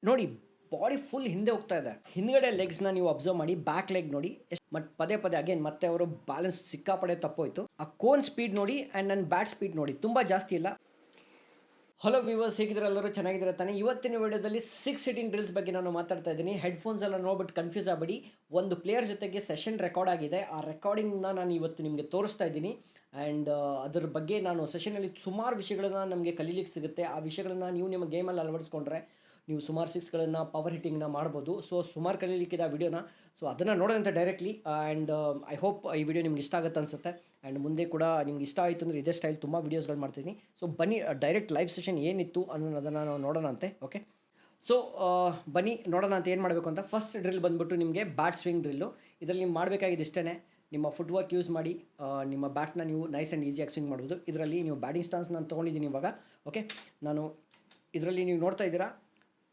ನೋಡಿ, body full ಹಿಂದೆ ಹೋಗ್ತಾ ಇದೆ. ಹಿಂದ್ಗಡೆ ಲೆಗ್ಸ್ನ ನೀವು ಅಬ್ಸರ್ವ್ ಮಾಡಿ, ಬ್ಯಾಕ್ ಲೆಗ್ ನೋಡಿ ಪದೇ ಪದೇ ಅಗೇನ್ ಮತ್ತೆ ಅವರು ಬ್ಯಾಲೆನ್ಸ್ ಸಿಕ್ಕಾಪಡೆ ತಪ್ಪೋಯ್ತು. ಆ ಕೋನ್ ಸ್ಪೀಡ್ ನೋಡಿ ಆ್ಯಂಡ್ ನನ್ನ ಬ್ಯಾಟ್ ಸ್ಪೀಡ್ ನೋಡಿ, ತುಂಬ ಜಾಸ್ತಿ ಇಲ್ಲ. ಹಲೋ ವ್ಯೂವರ್ಸ್, ಹೇಗಿದ್ರೆ ಎಲ್ಲರೂ ಚೆನ್ನಾಗಿದ್ದಾರೆ ತಾನೆ. ಇವತ್ತಿನ ವಿಡಿಯೋದಲ್ಲಿ 6 ಸಿಟ್ಟಿಂಗ್ ಡ್ರಿಲ್ಸ್ ಬಗ್ಗೆ ನಾನು ಮಾತಾಡ್ತಾ ಇದ್ದೀನಿ. ಹೆಡ್ಫೋನ್ಸ್ ಎಲ್ಲ ನೋಡ್ಬಿಟ್ಟು ಕನ್ಫ್ಯೂಸ್ ಆಗಬೇಡಿ. ಒಂದು ಪ್ಲೇಯರ್ ಜೊತೆಗೆ ಸೆಷನ್ ರೆಕಾರ್ಡ್ ಆಗಿದೆ. ಆ ರೆಕಾರ್ಡಿಂಗ್ನ ನಾನು ಇವತ್ತು ನಿಮಗೆ ತೋರಿಸ್ತಾ ಇದ್ದೀನಿ. ಆ್ಯಂಡ್ ಅದ್ರ ಬಗ್ಗೆ ನಾನು ಸೆಷನಲ್ಲಿ ಸುಮಾರು ವಿಷಯಗಳನ್ನ ನಮಗೆ ಕಲೀಲಿಕ್ಕೆ ಸಿಗುತ್ತೆ. ಆ ವಿಷಯಗಳನ್ನ ನೀವು ನಿಮ್ಮ ಗೇಮಲ್ಲಿ ಅಳವಡಿಸ್ಕೊಂಡ್ರೆ ನೀವು ಸುಮಾರು ಸಿಕ್ಸ್ಗಳನ್ನು ಪವರ್ ಹಿಟ್ಟಿಂಗ್ನ ಮಾಡ್ಬೋದು. ಸೊ ಸುಮಾರು ಕಲೀಲಿಕ್ಕಿದೆ ಆ ವಿಡಿಯೋನ. ಸೊ ಅದನ್ನು ನೋಡೋದಂತೆ ಡೈರೆಕ್ಟ್ಲಿ. ಆ್ಯಂಡ್ ಐ ಹೋಪ್ ಈ ವಿಡಿಯೋ ನಿಮ್ಗೆ ಇಷ್ಟ ಆಗುತ್ತೆ ಅನಿಸುತ್ತೆ. ಆ್ಯಂಡ್ ಮುಂದೆ ಕೂಡ ನಿಮ್ಗೆ ಇಷ್ಟ ಆಯಿತು ಅಂದರೆ ಇದೇ ಸ್ಟೈಲ್ ತುಂಬ ವೀಡಿಯೋಸ್ಗಳು ಮಾಡ್ತೀನಿ. ಸೊ ಬನ್ನಿ, ಡೈರೆಕ್ಟ್ ಲೈವ್ ಸೆಷನ್ ಏನಿತ್ತು ಅನ್ನೋದನ್ನು ನಾವು ನೋಡೋಣ ಅಂತೆ. ಓಕೆ, ಸೊ ಬನ್ನಿ ನೋಡೋಣ ಅಂತ. ಏನು ಮಾಡಬೇಕು ಅಂತ, ಫಸ್ಟ್ ಡ್ರಿಲ್ ಬಂದುಬಿಟ್ಟು ನಿಮಗೆ ಬ್ಯಾಟ್ ಸ್ವಿಂಗ್ ಡ್ರಿಲ್ಲು. ಇದರಲ್ಲಿ ನೀವು ಮಾಡಬೇಕಾಗಿದ್ದು ಇಷ್ಟೇ, ನಿಮ್ಮ ಫುಟ್ ವರ್ಕ್ ಯೂಸ್ ಮಾಡಿ ನಿಮ್ಮ ಬ್ಯಾಟ್ನ ನೀವು ನೈಸ್ ಆ್ಯಂಡ್ ಈಸಿಯಾಗಿ ಸ್ವಿಂಗ್ ಮಾಡ್ಬೋದು. ಇದರಲ್ಲಿ ನೀವು ಬ್ಯಾಟಿಂಗ್ ಸ್ಟಾನ್ಸ್ ನಾನು ತೊಗೊಂಡಿದ್ದೀನಿ ಇವಾಗ. ಓಕೆ, ನಾನು ಇದರಲ್ಲಿ ನೀವು ನೋಡ್ತಾ ಇದ್ದೀರಾ,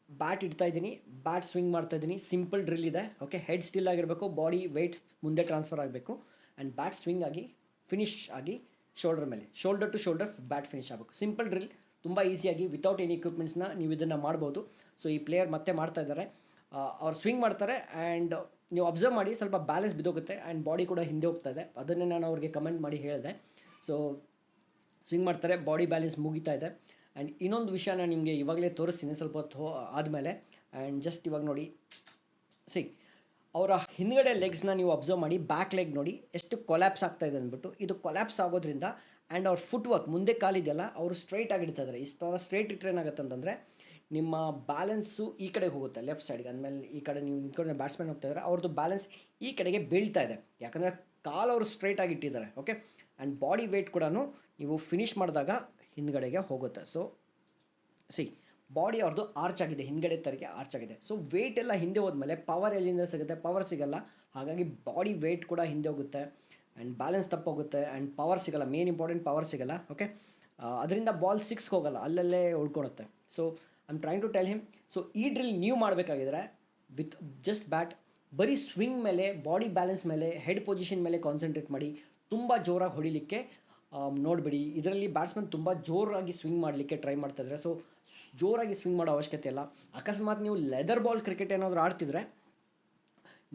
ಬ್ಯಾಟ್ ಇಡ್ತಾ ಇದ್ದೀನಿ, ಬ್ಯಾಟ್ ಸ್ವಿಂಗ್ ಮಾಡ್ತಾ ಇದ್ದೀನಿ. ಸಿಂಪಲ್ ಡ್ರಿಲ್ ಇದೆ. ಓಕೆ, ಹೆಡ್ ಸ್ಟಿಲ್ ಆಗಿರಬೇಕು, ಬಾಡಿ ವೆಯ್ಟ್ ಮುಂದೆ ಟ್ರಾನ್ಸ್ಫರ್ ಆಗಬೇಕು ಆ್ಯಂಡ್ ಬ್ಯಾಟ್ ಸ್ವಿಂಗ್ ಆಗಿ ಫಿನಿಶ್ ಆಗಿ ಶೋಲ್ಡರ್ ಮೇಲೆ, shoulder to shoulder bat finish ಆಗಬೇಕು. ಸಿಂಪಲ್ ಡ್ರಿಲ್, ತುಂಬ ಈಸಿಯಾಗಿ ವಿತೌಟ್ ಎನಿ ಎಕ್ವಿಪ್ಮೆಂಟ್ಸ್ನ ನೀವು ಇದನ್ನು ಮಾಡ್ಬೋದು. ಸೊ ಈ ಪ್ಲೇಯರ್ ಮತ್ತೆ ಮಾಡ್ತಾ ಇದ್ದಾರೆ, ಅವ್ರು ಸ್ವಿಂಗ್ ಮಾಡ್ತಾರೆ ಆ್ಯಂಡ್ ನೀವು ಅಬ್ಸರ್ವ್ ಮಾಡಿ ಸ್ವಲ್ಪ ಬ್ಯಾಲೆನ್ಸ್ ಬಿದ್ದೋಗುತ್ತೆ ಆ್ಯಂಡ್ ಬಾಡಿ ಕೂಡ ಹಿಂದೆ ಹೋಗ್ತಾ ಇದೆ. ಅದನ್ನೇ ನಾನು ಅವ್ರಿಗೆ ಕಮೆಂಟ್ ಮಾಡಿ ಹೇಳಿದೆ. ಸೊ ಸ್ವಿಂಗ್ ಮಾಡ್ತಾರೆ, ಬಾಡಿ ಬ್ಯಾಲೆನ್ಸ್ ಮುಗಿತಾ ಇದೆ. ಆ್ಯಂಡ್ ಇನ್ನೊಂದು ವಿಷಯ ನಾನು ನಿಮಗೆ ಇವಾಗಲೇ ತೋರಿಸ್ತೀನಿ ಸ್ವಲ್ಪ ಹೊತ್ತು ಆದಮೇಲೆ. ಆ್ಯಂಡ್ ಜಸ್ಟ್ ಇವಾಗ ನೋಡಿ, ಅವರ ಹಿಂದ್ಗಡೆ ಲೆಗ್ಸ್ನ ನೀವು ಅಬ್ಸರ್ವ್ ಮಾಡಿ, ಬ್ಯಾಕ್ ಲೆಗ್ ನೋಡಿ ಎಷ್ಟು ಕೊಲ್ಯಾಪ್ಸ್ ಆಗ್ತಾ ಇದೆ ಅಂದ್ಬಿಟ್ಟು. ಇದು ಕೊಲ್ಯಾಪ್ಸ್ ಆಗೋದ್ರಿಂದ ಆ್ಯಂಡ್ ಅವ್ರ ಫುಟ್ ವರ್ಕ್ ಮುಂದೆ ಕಾಲಿದೆಯಲ್ಲ ಅವರು ಸ್ಟ್ರೈಟ್ ಆಗಿಡ್ತಾ ಇದ್ದಾರೆ. ಇಷ್ಟು ಸ್ಟ್ರೈಟ್ ಇಟ್ಟರೆ ಏನಾಗುತ್ತೆ ಅಂತಂದರೆ ನಿಮ್ಮ ಬ್ಯಾಲೆನ್ಸು ಈ ಕಡೆಗೆ ಹೋಗುತ್ತೆ, ಲೆಫ್ಟ್ ಸೈಡ್ಗೆ. ಅಂದಮೇಲೆ ಈ ಕಡೆ ನೀವು ಈ ಕಡೆ ಬ್ಯಾಟ್ಸ್ಮನ್ ಹೋಗ್ತಾ ಇದ್ದಾರೆ, ಅವ್ರದ್ದು ಬ್ಯಾಲೆನ್ಸ್ ಈ ಕಡೆಗೆ ಬೀಳ್ತಾ ಇದೆ, ಯಾಕಂದರೆ ಕಾಲು ಅವರು ಸ್ಟ್ರೈಟ್ ಆಗಿಟ್ಟಿದ್ದಾರೆ. ಓಕೆ, ಆ್ಯಂಡ್ ಬಾಡಿ ವೆಯ್ಟ್ ಕೂಡ ನೀವು ಫಿನಿಶ್ ಮಾಡಿದಾಗ ಹಿಂದ್ಗಡೆಗೆ ಹೋಗುತ್ತೆ. ಸೊ ಬಾಡಿ ಅವ್ರದ್ದು ಆರ್ಚ್ ಆಗಿದೆ, ಹಿಂದ್ಗಡೆ ತರಿಗೆ ಆರ್ಚ್ ಆಗಿದೆ. ಸೊ ವೆಯ್ಟ್ ಎಲ್ಲ ಹಿಂದೆ ಹೋದ್ಮೇಲೆ ಪವರ್ ಎಲ್ಲಿಂದ ಸಿಗುತ್ತೆ, ಪವರ್ ಸಿಗಲ್ಲ. ಹಾಗಾಗಿ ಬಾಡಿ ವೆಯ್ಟ್ ಕೂಡ ಹಿಂದೆ ಹೋಗುತ್ತೆ ಆ್ಯಂಡ್ ಬ್ಯಾಲೆನ್ಸ್ ತಪ್ಪೋಗುತ್ತೆ ಆ್ಯಂಡ್ ಪವರ್ ಸಿಗಲ್ಲ. ಮೇನ್ ಇಂಪಾರ್ಟೆಂಟ್ ಪವರ್ ಸಿಗಲ್ಲ. ಓಕೆ, ಅದರಿಂದ ಬಾಲ್ ಸಿಕ್ಸ್ಗೆ ಹೋಗಲ್ಲ, ಅಲ್ಲಲ್ಲೇ ಉಳ್ಕೊಳುತ್ತೆ. So I am trying to tell him. So ಈ ಡ್ರಿಲ್ ನೀವು ಮಾಡಬೇಕಾಗಿದ್ರೆ ವಿತ್ ಜಸ್ಟ್ ಬ್ಯಾಟ್, ಬರೀ ಸ್ವಿಂಗ್ ಮೇಲೆ, ಬಾಡಿ ಬ್ಯಾಲೆನ್ಸ್ ಮೇಲೆ, ಹೆಡ್ ಪೊಸಿಷನ್ ಮೇಲೆ ಕಾನ್ಸಂಟ್ರೇಟ್ ಮಾಡಿ. ತುಂಬ ಜೋರಾಗಿ ಹೊಡಿಲಿಕ್ಕೆ ನೋಡಿಬಿಡಿ. ಇದರಲ್ಲಿ ಬ್ಯಾಟ್ಸ್ಮನ್ ತುಂಬ ಜೋರಾಗಿ ಸ್ವಿಂಗ್ ಮಾಡಲಿಕ್ಕೆ ಟ್ರೈ ಮಾಡ್ತಾಯಿದ್ದಾರೆ. ಸೊ ಜೋರಾಗಿ ಸ್ವಿಂಗ್ ಮಾಡೋ ಅವಶ್ಯಕತೆ ಇಲ್ಲ. ಅಕಸ್ಮಾತ್ ನೀವು ಲೆದರ್ ಬಾಲ್ ಕ್ರಿಕೆಟ್ ಏನಾದರೂ ಆಡ್ತಿದ್ರೆ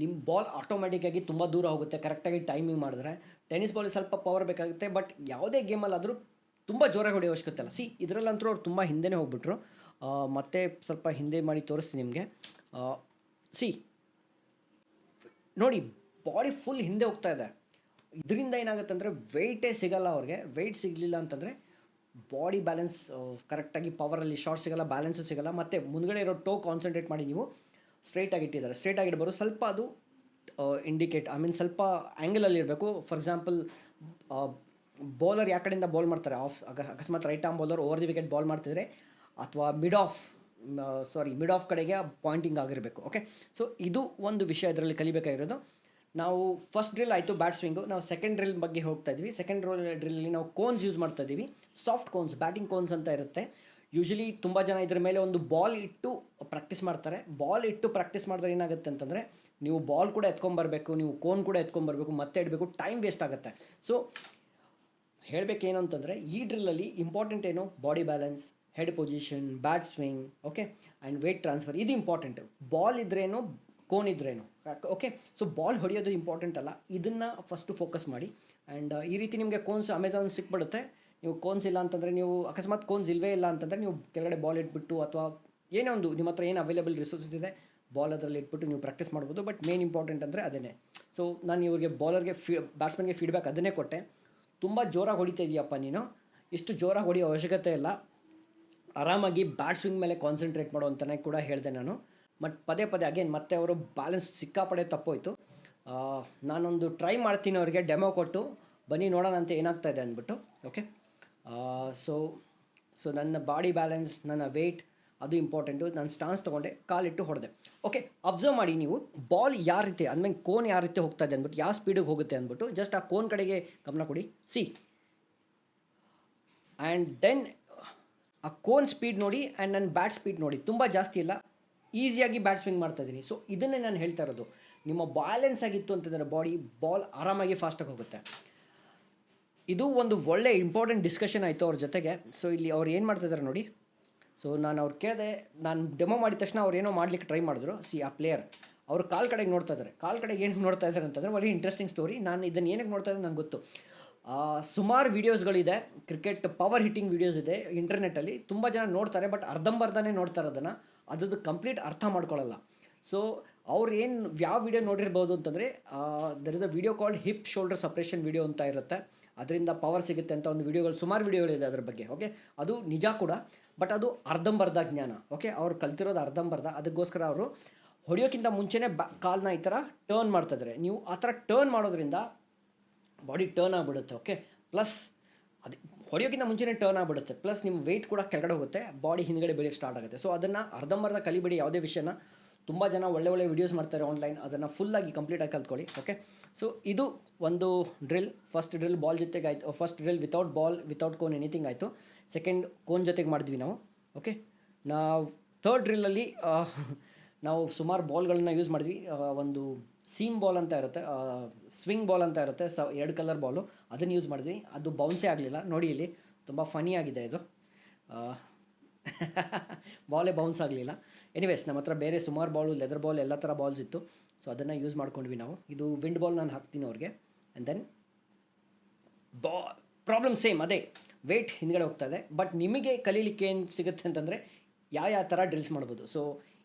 ನಿಮ್ಮ ಬಾಲ್ ಆಟೋಮೆಟಿಕ್ಕಾಗಿ ತುಂಬ ದೂರ ಹೋಗುತ್ತೆ, ಕರೆಕ್ಟಾಗಿ ಟೈಮಿಂಗ್ ಮಾಡಿದ್ರೆ. ಟೆನ್ನಿಸ್ ಬಾಲ್ ಸ್ವಲ್ಪ ಪವರ್ ಬೇಕಾಗುತ್ತೆ, ಬಟ್ ಯಾವುದೇ ಗೇಮಲ್ಲಾದರೂ ತುಂಬ ಜೋರಾಗಿ ಹೊಡೆಯೋ ಅವಶ್ಯಕತೆ ಇಲ್ಲ. ಇದರಲ್ಲಂತೂ ಅವ್ರು ತುಂಬ ಹಿಂದೆನೇ ಹೋಗ್ಬಿಟ್ರು. ಮತ್ತೆ ಸ್ವಲ್ಪ ಹಿಂದೆ ಮಾಡಿ ತೋರಿಸ್ತೀನಿ ನಿಮಗೆ. ನೋಡಿ, ಬಾಡಿ ಫುಲ್ ಹಿಂದೆ ಹೋಗ್ತಾ ಇದೆ. ಇದರಿಂದ ಏನಾಗುತ್ತೆ ಅಂದರೆ ವೆಯ್ಟೇ ಸಿಗಲ್ಲ ಅವ್ರಿಗೆ. ವೆಯ್ಟ್ ಸಿಗಲಿಲ್ಲ ಅಂತಂದರೆ ಬಾಡಿ ಬ್ಯಾಲೆನ್ಸ್ ಕರೆಕ್ಟಾಗಿ, ಪವರಲ್ಲಿ ಶಾರ್ಟ್ ಸಿಗಲ್ಲ, ಬ್ಯಾಲೆನ್ಸು ಸಿಗಲ್ಲ. ಮತ್ತು ಮುಂದ್ಗಡೆ ಇರೋ ಟೋ ಕಾನ್ಸಂಟ್ರೇಟ್ ಮಾಡಿ ನೀವು ಸ್ಟ್ರೈಟಾಗಿ ಇಟ್ಟಿದ್ದಾರೆ. ಸ್ಟ್ರೈಟಾಗಿ ಇಡಬಾರ್ದು, ಸ್ವಲ್ಪ ಅದು ಇಂಡಿಕೇಟ್, ಐ ಮೀನ್ ಸ್ವಲ್ಪ ಆ್ಯಂಗಲಲ್ಲಿ ಇರಬೇಕು. ಫಾರ್ ಎಕ್ಸಾಂಪಲ್, ಬೌಲರ್ ಯಾವ ಕಡೆಯಿಂದ ಬಾಲ್ ಮಾಡ್ತಾರೆ, ಅಕಸ್ಮಾತ್ right arm bowler over the wicket ball ಮಾಡ್ತಿದ್ರೆ ಅಥವಾ ಮಿಡ್ ಆಫ್ ಕಡೆಗೆ ಪಾಯಿಂಟಿಂಗ್ ಆಗಿರಬೇಕು. ಓಕೆ, ಸೊ ಇದು ಒಂದು ವಿಷಯ ಇದರಲ್ಲಿ ಕಲಿಬೇಕಾಗಿರೋದು. ನಾವು ಫಸ್ಟ್ ಡ್ರಿಲ್ ಆಯಿತು ಬ್ಯಾಟ್ ಸ್ವಿಂಗು. ನಾವು ಸೆಕೆಂಡ್ ಡ್ರಿಲ್ ಬಗ್ಗೆ ಹೋಗ್ತಾ ಇದ್ವಿ. ಸೆಕೆಂಡ್ ಡ್ರಿಲ್ಲಲ್ಲಿ ನಾವು ಕೋನ್ಸ್ ಯೂಸ್ ಮಾಡ್ತಾ ಇದ್ದೀವಿ. ಸಾಫ್ಟ್ ಕೋನ್ಸ್, ಬ್ಯಾಟಿಂಗ್ ಕೋನ್ಸ್ ಅಂತ ಇರುತ್ತೆ. ಯೂಶಲಿ ತುಂಬ ಜನ ಇದ್ರ ಮೇಲೆ ಒಂದು ಬಾಲ್ ಇಟ್ಟು ಪ್ರಾಕ್ಟೀಸ್ ಮಾಡ್ತಾರೆ. ಬಾಲ್ ಇಟ್ಟು ಪ್ರಾಕ್ಟೀಸ್ ಮಾಡಿದ್ರೆ ಏನಾಗುತ್ತೆ ಅಂತಂದರೆ ನೀವು ಬಾಲ್ ಕೂಡ ಎತ್ಕೊಂಬರ್ಬೇಕು, ನೀವು ಕೋನ್ ಕೂಡ ಎತ್ಕೊಂಬರ್ಬೇಕು, ಮತ್ತೆ ಇಡಬೇಕು, ಟೈಮ್ ವೇಸ್ಟ್ ಆಗುತ್ತೆ. ಸೊ ಹೇಳಬೇಕೇನು ಅಂತಂದರೆ ಈ ಡ್ರಿಲ್ಲಲ್ಲಿ ಇಂಪಾರ್ಟೆಂಟ್ ಏನು, body balance, head position, bat swing, okay, and weight transfer. ಇದು ಇಂಪಾರ್ಟೆಂಟು. ಬಾಲ್ ಇದ್ರೇನು, ಕೋನ್ ಇದ್ರೇನು. ಓಕೆ, ಸೊ ಬಾಲ್ ಹೊಡೆಯೋದು ಇಂಪಾರ್ಟೆಂಟ್ ಅಲ್ಲ, ಇದನ್ನು ಫಸ್ಟು ಫೋಕಸ್ ಮಾಡಿ. ಆ್ಯಂಡ್ ಈ ರೀತಿ ನಿಮಗೆ ಕೋನ್ಸ್ ಅಮೆಝಾನ್ ಸಿಕ್ಬಿಡುತ್ತೆ. ನೀವು ಕೋನ್ಸ್ ಇಲ್ಲ ಅಂತಂದರೆ, ನೀವು ಅಕಸ್ಮಾತ್ ಕೋನ್ಸ್ ಇಲ್ಲವೇ ಇಲ್ಲ ಅಂತಂದರೆ ನೀವು ಕೆಳಗಡೆ ಬಾಲ್ ಇಟ್ಬಿಟ್ಟು ಅಥವಾ ಏನೇ ಒಂದು ನಿಮ್ಮ ಹತ್ರ ಏನು ಅವೈಲೇಬಲ್ ರಿಸೋರ್ಸಸ್ ಇದೆ ಬಾಲ್ ಅದರಲ್ಲಿ ಇಟ್ಬಿಟ್ಟು ನೀವು ಪ್ರಾಕ್ಟೀಸ್ ಮಾಡ್ಬೋದು. ಬಟ್ ಮೇನ್ ಇಂಪಾರ್ಟೆಂಟ್ ಅಂದರೆ ಅದೇ. ಸೊ ನಾನು ಇವ್ರಿಗೆ ಬಾಲರ್ಗೆ ಬ್ಯಾಟ್ಸ್ಮನ್ಗೆ ಫೀಡ್ಬ್ಯಾಕ್ ಅದನ್ನೇ ಕೊಟ್ಟೆ. ತುಂಬ ಜೋರಾಗಿ ಹೊಡಿತಾ ಇದೆಯಪ್ಪ ನೀನು, ಇಷ್ಟು ಜೋರಾಗಿ ಹೊಡೆಯೋ ಅವಶ್ಯಕತೆ ಇಲ್ಲ, ಆರಾಮಾಗಿ ಬ್ಯಾಟ್ ಸ್ವಿಂಗ್ ಮೇಲೆ ಕಾನ್ಸಂಟ್ರೇಟ್ ಮಾಡೋ ಅಂತಲೇ ಕೂಡ ಹೇಳಿದೆ ನಾನು. ಬಟ್ ಪದೇ ಅಗೇನ್ ಮತ್ತೆ ಅವರು ಬ್ಯಾಲೆನ್ಸ್ ಸಿಕ್ಕಾಪಡೆ ತಪ್ಪೋಯ್ತು. ನಾನೊಂದು ಟ್ರೈ ಮಾಡ್ತೀನಿ, ಅವ್ರಿಗೆ ಡೆಮೋ ಕೊಟ್ಟು ಬನ್ನಿ ನೋಡೋಣ ಅಂತ ಏನಾಗ್ತಾ ಇದೆ ಅಂದ್ಬಿಟ್ಟು. ಓಕೆ, ಸೊ ನನ್ನ ಬಾಡಿ ಬ್ಯಾಲೆನ್ಸ್, ನನ್ನ ವೆಯ್ಟ್ ಅದು ಇಂಪಾರ್ಟೆಂಟು. ನಾನು ಸ್ಟಾನ್ಸ್ ತೊಗೊಂಡೆ, ಕಾಲಿಟ್ಟು ಹೊಡೆದೆ. ಓಕೆ, ಅಬ್ಸರ್ವ್ ಮಾಡಿ ನೀವು, ಬಾಲ್ ಯಾವ ರೀತಿ ಅಂದಮೇಲೆ ಕೋನ್ ಯಾವ ರೀತಿ ಹೋಗ್ತಾ ಇದೆ ಅಂದ್ಬಿಟ್ಟು, ಯಾವ ಸ್ಪೀಡಿಗೆ ಹೋಗುತ್ತೆ ಅಂದ್ಬಿಟ್ಟು ಜಸ್ಟ್ ಆ ಕೋನ್ ಕಡೆಗೆ ಗಮನ ಕೊಡಿ. ಆ್ಯಂಡ್ ದೆನ್ ಆ ಕೋನ್ ಸ್ಪೀಡ್ ನೋಡಿ ಆ್ಯಂಡ್ ನನ್ನ ಬ್ಯಾಟ್ ಸ್ಪೀಡ್ ನೋಡಿ, ತುಂಬ ಜಾಸ್ತಿ ಇಲ್ಲ, ಈಸಿಯಾಗಿ ಬ್ಯಾಟ್ ಸ್ವಿಂಗ್ ಮಾಡ್ತಾಯಿದ್ದೀನಿ. ಸೊ ಇದನ್ನೇ ನಾನು ಹೇಳ್ತಾ ಇರೋದು. ನಿಮ್ಮ ಬ್ಯಾಲೆನ್ಸ್ ಆಗಿತ್ತು ಅಂತಂದರೆ ಬಾಲ್ ಆರಾಮಾಗಿ ಫಾಸ್ಟಾಗಿ ಹೋಗುತ್ತೆ. ಇದು ಒಂದು ಒಳ್ಳೆ ಇಂಪಾರ್ಟೆಂಟ್ ಡಿಸ್ಕಷನ್ ಆಯಿತು ಅವ್ರ ಜೊತೆಗೆ. ಸೊ ಇಲ್ಲಿ ಅವ್ರು ಏನು ಮಾಡ್ತಾಯಿದ್ದಾರೆ ನೋಡಿ. ಸೊ ನಾನು ಅವ್ರು ಕೇಳಿದೆ, ನಾನು ಡೆಮೋ ಮಾಡಿದ ತಕ್ಷಣ ಅವ್ರು ಏನೋ ಮಾಡ್ಲಿಕ್ಕೆ ಟ್ರೈ ಮಾಡಿದ್ರು. ಆ ಪ್ಲೇಯರ್ ಅವರು ಕಾಲ್ ಕಡೆಗೆ ನೋಡ್ತಾ ಇದ್ದಾರೆ. ಕಾಲ್ ಕಡೆಗೆ ಏನಕ್ಕೆ ನೋಡ್ತಾ ಇದ್ದಾರೆ ಅಂತಂದರೆ ವೆರಿ ಇಂಟ್ರೆಸ್ಟಿಂಗ್ ಸ್ಟೋರಿ. ನಾನು ಇದನ್ನು ಏನಕ್ಕೆ ನೋಡ್ತಾ ಇದ್ದೆ ನನಗೆ ಗೊತ್ತು. ಸುಮಾರು ವೀಡಿಯೋಸ್ಗಳಿದೆ, ಕ್ರಿಕೆಟ್ ಪವರ್ ಹಿಟ್ಟಿಂಗ್ ವೀಡಿಯೋಸ್ ಇದೆ ಇಂಟರ್ನೆಟ್ಟಲ್ಲಿ. ತುಂಬ ಜನ ನೋಡ್ತಾರೆ, ಬಟ್ ಅರ್ಧಂಬರ್ಧನೇ ನೋಡ್ತಾರೆ ಅದನ್ನು, ಅದ್ರದ್ದು ಕಂಪ್ಲೀಟ್ ಅರ್ಥ ಮಾಡ್ಕೊಳ್ಳಲ್ಲ. ಸೊ ಅವ್ರು ಏನು ಯಾವ ವಿಡಿಯೋ ನೋಡಿರ್ಬೋದು ಅಂತಂದರೆ, there is a video called hip shoulder separation video ಅಂತ ಇರುತ್ತೆ. ಅದರಿಂದ ಪವರ್ ಸಿಗುತ್ತೆ ಅಂತ ಒಂದು ವಿಡಿಯೋಗಳು, ಸುಮಾರು ವಿಡಿಯೋಗಳಿದೆ ಅದ್ರ ಬಗ್ಗೆ. ಓಕೆ, ಅದು ನಿಜ ಕೂಡ, ಬಟ್ ಅದು ಅರ್ಧಂಬರ್ಧ ಜ್ಞಾನ. ಓಕೆ, ಅವ್ರು ಕಲ್ತಿರೋದು ಅರ್ಧಂಬರ್ಧ. ಅದಕ್ಕೋಸ್ಕರ ಅವರು ಹೊಡೆಯೋಕ್ಕಿಂತ ಮುಂಚೆನೇ ಕಾಲನ್ನ ಈ ಥರ ಟರ್ನ್ ಮಾಡ್ತಾಯಿದ್ದಾರೆ. ನೀವು ಆ ಥರ ಟರ್ನ್ ಮಾಡೋದ್ರಿಂದ ಬಾಡಿ ಟರ್ನ್ ಆಗಿಬಿಡುತ್ತೆ. ಓಕೆ, ಪ್ಲಸ್ ಅದು ಹೊಡೆಯೋಕ್ಕಿಂತ ಮುಂಚೆನೇ ಟರ್ನ್ ಆಗಿಬಿಡುತ್ತೆ, ಪ್ಲಸ್ ನಿಮ್ಮ ವೆಯ್ಟ್ ಕೂಡ ಕೆಳಗಡೆ ಹೋಗುತ್ತೆ, ಬಾಡಿ ಹಿಂದ್ಗಡೆ ಬೆಳೆಯೋಕ್ಕೆ ಸ್ಟಾರ್ಟ್ ಆಗುತ್ತೆ. ಸೊ ಅದನ್ನು ಅರ್ಧಂಬರ್ಧ ಕಲಿಬೇಡಿ ಯಾವುದೇ ವಿಷಯನ. ತುಂಬ ಜನ ಒಳ್ಳೆ ವೀಡಿಯೋಸ್ ಮಾಡ್ತಾರೆ ಆನ್ಲೈನ್, ಅದನ್ನು ಫುಲ್ಲಾಗಿ ಕಂಪ್ಲೀಟಾಗಿ ಕಲ್ತ್ಕೊಳ್ಳಿ. ಓಕೆ, ಸೊ ಇದು ಒಂದು ಡ್ರಿಲ್. ಫಸ್ಟ್ ಡ್ರಿಲ್ ಬಾಲ್ ಜೊತೆಗೆ ಆಯಿತು. First drill without ball, without cone, anything ಆಯಿತು. ಸೆಕೆಂಡ್ ಕೋನ್ ಜೊತೆಗೆ ಮಾಡಿದ್ವಿ ನಾವು. ಓಕೆ, ನಾವು ಥರ್ಡ್ ಡ್ರಿಲ್ಲಲ್ಲಿ ನಾವು ಸುಮಾರು ಬಾಲ್ಗಳನ್ನ ಯೂಸ್ ಮಾಡಿದ್ವಿ. ಒಂದು ಸೀಮ್ ಬಾಲ್ ಅಂತ ಇರುತ್ತೆ, ಸ್ವಿಂಗ್ ಬಾಲ್ ಅಂತ ಇರುತ್ತೆ, 2 ಕಲರ್ ಬಾಲು, ಅದನ್ನು ಯೂಸ್ ಮಾಡಿದ್ವಿ. ಅದು ಬೌನ್ಸೇ ಆಗಲಿಲ್ಲ. ನೋಡಿ ಇಲ್ಲಿ ತುಂಬ ಫನಿ ಆಗಿದೆ ಇದು, ಬಾಲೇ ಬೌನ್ಸ್ ಆಗಲಿಲ್ಲ. ಎನಿವೇಸ್, ನಮ್ಮ ಹತ್ರ ಬೇರೆ ಸುಮಾರು ಬಾಲು, ಲೆದರ್ ಬಾಲ್, ಎಲ್ಲ ಥರ ಬಾಲ್ಸ್ ಇತ್ತು. ಸೊ ಅದನ್ನು ಯೂಸ್ ಮಾಡ್ಕೊಂಡ್ವಿ ನಾವು. ಇದು ವಿಂಡ್ ಬಾಲ್ ನಾನು ಹಾಕ್ತೀನಿ ಅವ್ರಿಗೆ. ಆ್ಯಂಡ್ ದೆನ್ ಪ್ರಾಬ್ಲಮ್ ಸೇಮ್ ಅದೇ, ವೆಯ್ಟ್ ಹಿಂದ್ಗಡೆ ಹೋಗ್ತಾ ಇದೆ. ಬಟ್ ನಿಮಗೆ ಕಲೀಲಿಕ್ಕೆ ಏನು ಸಿಗುತ್ತೆ ಅಂತಂದರೆ ಯಾವ ಥರ ಡ್ರಿಲ್ಸ್ ಮಾಡ್ಬೋದು. ಸೊ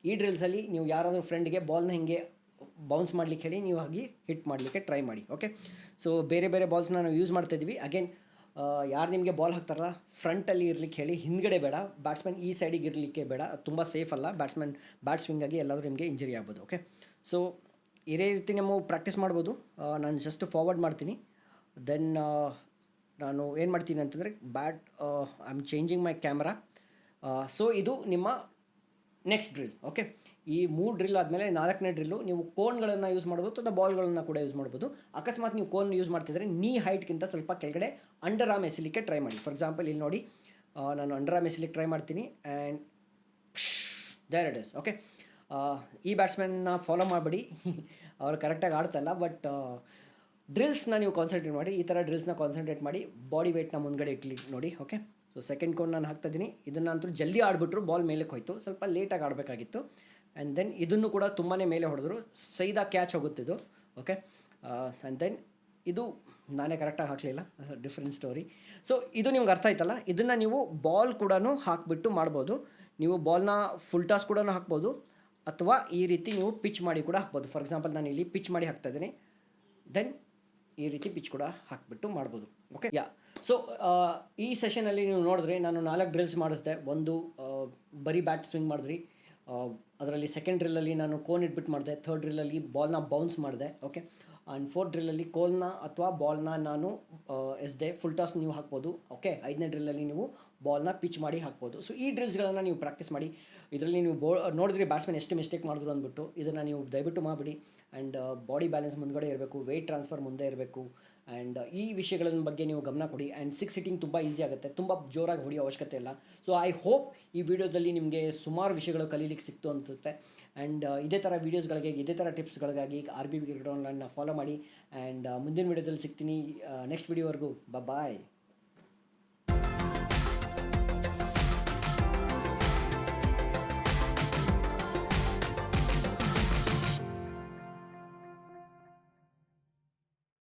ಈ ಡ್ರಿಲ್ಸಲ್ಲಿ ನೀವು ಯಾರಾದರೂ ಫ್ರೆಂಡ್ಗೆ ಬಾಲ್ನ ಹಿಂಗೆ ಬೌನ್ಸ್ ಮಾಡ್ಲಿಕ್ಕೆ ಹೇಳಿ, ನೀವು ಹಾಗೆ ಹಿಟ್ ಮಾಡಲಿಕ್ಕೆ ಟ್ರೈ ಮಾಡಿ. ಓಕೆ, ಸೊ ಬೇರೆ ಬಾಲ್ಸ್ನ ನಾವು ಯೂಸ್ ಮಾಡ್ತಾಯಿದ್ವಿ. ಅಗೇನ್, ಯಾರು ನಿಮಗೆ ಬಾಲ್ ಹಾಕ್ತಾರಲ್ಲ, ಫ್ರಂಟಲ್ಲಿ ಇರಲಿಕ್ಕೆ ಹೇಳಿ, ಹಿಂದ್ಗಡೆ ಬೇಡ. ಬ್ಯಾಟ್ಸ್ಮನ್ ಈ ಸೈಡಿಗೆ ಇರಲಿಕ್ಕೆ ಬೇಡ, ತುಂಬ ಸೇಫ್ ಅಲ್ಲ. ಬ್ಯಾಟ್ ಸ್ವಿಂಗಾಗಿ ಎಲ್ಲಾದರೂ ನಿಮಗೆ ಇಂಜರಿ ಆಗ್ಬೋದು. ಓಕೆ, ಸೊ ಇದೇ ರೀತಿ ನಾವು ಪ್ರಾಕ್ಟೀಸ್ ಮಾಡ್ಬೋದು. ನಾನು ಜಸ್ಟ್ ಫಾರ್ವರ್ಡ್ ಮಾಡ್ತೀನಿ. ದೆನ್ ನಾನು ಏನು ಮಾಡ್ತೀನಿ ಅಂತಂದರೆ I am changing my camera. So ಇದು ನಿಮ್ಮ ನೆಕ್ಸ್ಟ್ ಡ್ರಿಲ್. ಓಕೆ, ಈ 3 ಡ್ರಿಲ್ ಆದಮೇಲೆ 4ನೇ ಡ್ರಿಲ್ಲು ನೀವು ಕೋನ್ಗಳನ್ನು ಯೂಸ್ ಮಾಡ್ಬೋದು ಅಥವಾ ಬಾಲ್ಗಳನ್ನು ಕೂಡ ಯೂಸ್ ಮಾಡ್ಬೋದು. ಅಕಸ್ಮಾತ್ ನೀವು ಕೋನ್ ಯೂಸ್ ಮಾಡ್ತಿದ್ರೆ ನೀ ಹೈಟ್ಗಿಂತ ಸ್ವಲ್ಪ ಕೆಳಗಡೆ ಅಂಡರ್ ಆರ್ಮ್ ಎಸಿಲಿಕ್ಕೆ ಟ್ರೈ ಮಾಡಿ. ಫಾರ್ ಎಕ್ಸಾಂಪಲ್ ಇಲ್ಲಿ ನೋಡಿ, ನಾನು ಅಂಡರ್ ಆರ್ಮ್ ಎಸಿಲಿಕ್ಕೆ ಟ್ರೈ ಮಾಡ್ತೀನಿ. And there it is. Okay, ಈ ಬ್ಯಾಟ್ಸ್ಮನ್ನ ಫಾಲೋ ಮಾಡಿಬಿಡಿ, ಅವ್ರು ಕರೆಕ್ಟಾಗಿ ಆಡ್ತಾಯಿಲ್ಲ. ಬಟ್ ಡ್ರಿಲ್ಸ್ನ ನೀವು ಕಾನ್ಸಂಟ್ರೇಟ್ ಮಾಡಿ, ಈ ಥರ ಡ್ರಿಲ್ಸ್ನ ಕಾನ್ಸಂಟ್ರೇಟ್ ಮಾಡಿ, ಬಾಡಿ ವೆಯ್ಟ್ನ ಮುಂದ್ಗಡೆ ಇಟ್ಲಿ ನೋಡಿ. ಓಕೆ, ಸೊ ಸೆಕೆಂಡ್ ಕೋನ್ ನಾನು ಹಾಕ್ತಾಯಿದ್ದೀನಿ. ಇದನ್ನು ಅಂತೂ ಜಲ್ದಿ ಆಡಿಬಿಟ್ರು, ಬಾಲ್ ಮೇಲಕ್ಕೆ ಹೋಯಿತು, ಸ್ವಲ್ಪ ಲೇಟಾಗಿ ಆಡಬೇಕಾಗಿತ್ತು. ಆ್ಯಂಡ್ ದೆನ್ ಇದನ್ನು ಕೂಡ ತುಂಬಾ ಮೇಲೆ ಹೊಡೆದ್ರು, ಸೈದಾ ಕ್ಯಾಚ್ ಹೋಗುತ್ತಿದ್ದು. ಓಕೆ, ಆ್ಯಂಡ್ ದೆನ್ ಇದು ನಾನೇ ಕರೆಕ್ಟಾಗಿ ಹಾಕಲಿಲ್ಲ, ಡಿಫ್ರೆಂಟ್ ಸ್ಟೋರಿ. ಸೊ ಇದು ನಿಮ್ಗೆ ಅರ್ಥ ಆಯ್ತಲ್ಲ. ಇದನ್ನು ನೀವು ಬಾಲ್ ಕೂಡ ಹಾಕಿಬಿಟ್ಟು ಮಾಡ್ಬೋದು. ನೀವು ಬಾಲ್ನ ಫುಲ್ ಟಾಸ್ ಕೂಡ ಹಾಕ್ಬೋದು, ಅಥವಾ ಈ ರೀತಿ ನೀವು ಪಿಚ್ ಮಾಡಿ ಕೂಡ ಹಾಕ್ಬೋದು. ಫಾರ್ ಎಕ್ಸಾಂಪಲ್ ನಾನು ಇಲ್ಲಿ ಪಿಚ್ ಮಾಡಿ ಹಾಕ್ತಾಯಿದ್ದೀನಿ, ದೆನ್ ಈ ರೀತಿ ಪಿಚ್ ಕೂಡ ಹಾಕಿಬಿಟ್ಟು ಮಾಡ್ಬೋದು. ಓಕೆ, ಸೊ ಈ ಸೆಷನಲ್ಲಿ ನೀವು ನೋಡಿದ್ರೆ ನಾನು 4 ಡ್ರಿಲ್ಸ್ ಮಾಡಿಸಿದೆ. ಒಂದು ಬರೀ ಬ್ಯಾಟ್ ಸ್ವಿಂಗ್ ಮಾಡಿದ್ರಿ, ಅದರಲ್ಲಿ ಸೆಕೆಂಡ್ ಡ್ರಿಲ್ಲಲ್ಲಿ ನಾನು ಕೋನ್ ಇಟ್ಬಿಟ್ಟು ಮಾಡಿದೆ. ಥರ್ಡ್ ಡ್ರಿಲ್ಲಲ್ಲಿ ಬಾಲ್ನ ಬೌನ್ಸ್ ಮಾಡಿದೆ. ಓಕೆ, ಆ್ಯಂಡ್ ಫೋರ್ತ್ ಡ್ರಿಲ್ಲಲ್ಲಿ ಕೋಲ್ನ ಅಥವಾ ಬಾಲ್ನ ನಾನು ಎಸ್ದೆ. ಫುಲ್ ಟಾಸ್ ನೀವು ಹಾಕ್ಬೋದು. ಓಕೆ, 5ನೇ ಡ್ರಿಲ್ಲಲ್ಲಿ ನೀವು ಬಾಲ್ನ ಪಿಚ್ ಮಾಡಿ ಹಾಕ್ಬೋದು. ಸೊ ಈ ಡ್ರಿಲ್ಸ್ಗಳನ್ನು ನೀವು ಪ್ರಾಕ್ಟೀಸ್ ಮಾಡಿ. ಇದರಲ್ಲಿ ನೀವು ನೋಡಿದ್ರಿ ಬ್ಯಾಟ್ಸ್ಮನ್ ಎಷ್ಟು ಮಿಸ್ಟೇಕ್ ಮಾಡಿದ್ರು ಅಂದ್ಬಿಟ್ಟು, ಇದನ್ನು ನೀವು ದಯವಿಟ್ಟು ಮಾಡಿಬಿಡಿ. ಆ್ಯಂಡ್ ಬಾಡಿ ಬ್ಯಾಲೆನ್ಸ್ ಮುಂದ್ಗಡೆ ಇರಬೇಕು, ವೆಯ್ಟ್ ಟ್ರಾನ್ಸ್ಫರ್ ಮುಂದೆ ಇರಬೇಕು. ಆ್ಯಂಡ್ ಈ ವಿಷಯಗಳ ಬಗ್ಗೆ ನೀವು ಗಮನ ಕೊಡಿ. ಆ್ಯಂಡ್ 6 ಹಿಟ್ಟಿಂಗ್ ತುಂಬ ಈಸಿ ಆಗುತ್ತೆ, ತುಂಬ ಜೋರಾಗಿ ಹೊಡೆಯೋ ಅವಶ್ಯಕತೆ ಇಲ್ಲ. ಸೊ ಐ ಹೋಪ್ ಈ ವಿಡಿಯೋದಲ್ಲಿ ನಿಮಗೆ ಸುಮಾರು ವಿಷಯಗಳು ಕಲೀಲಿಕ್ಕೆ ಸಿಕ್ತು ಅನಿಸುತ್ತೆ. ಆ್ಯಂಡ್ ಇದೇ ಥರ ವೀಡಿಯೋಸ್ಗಳಿಗೆ, ಇದೇ ಥರ ಟಿಪ್ಸ್ಗಳಿಗಾಗಿ RBB ಕ್ರಿಕೆಟ್ ಆನ್ಲೈನ್ನ ಫಾಲೋ ಮಾಡಿ. ಆ್ಯಂಡ್ ಮುಂದಿನ ವೀಡಿಯೋದಲ್ಲಿ ಸಿಗ್ತೀನಿ. ನೆಕ್ಸ್ಟ್ ವೀಡಿಯೋವರೆಗೂ ಬಾಯ್.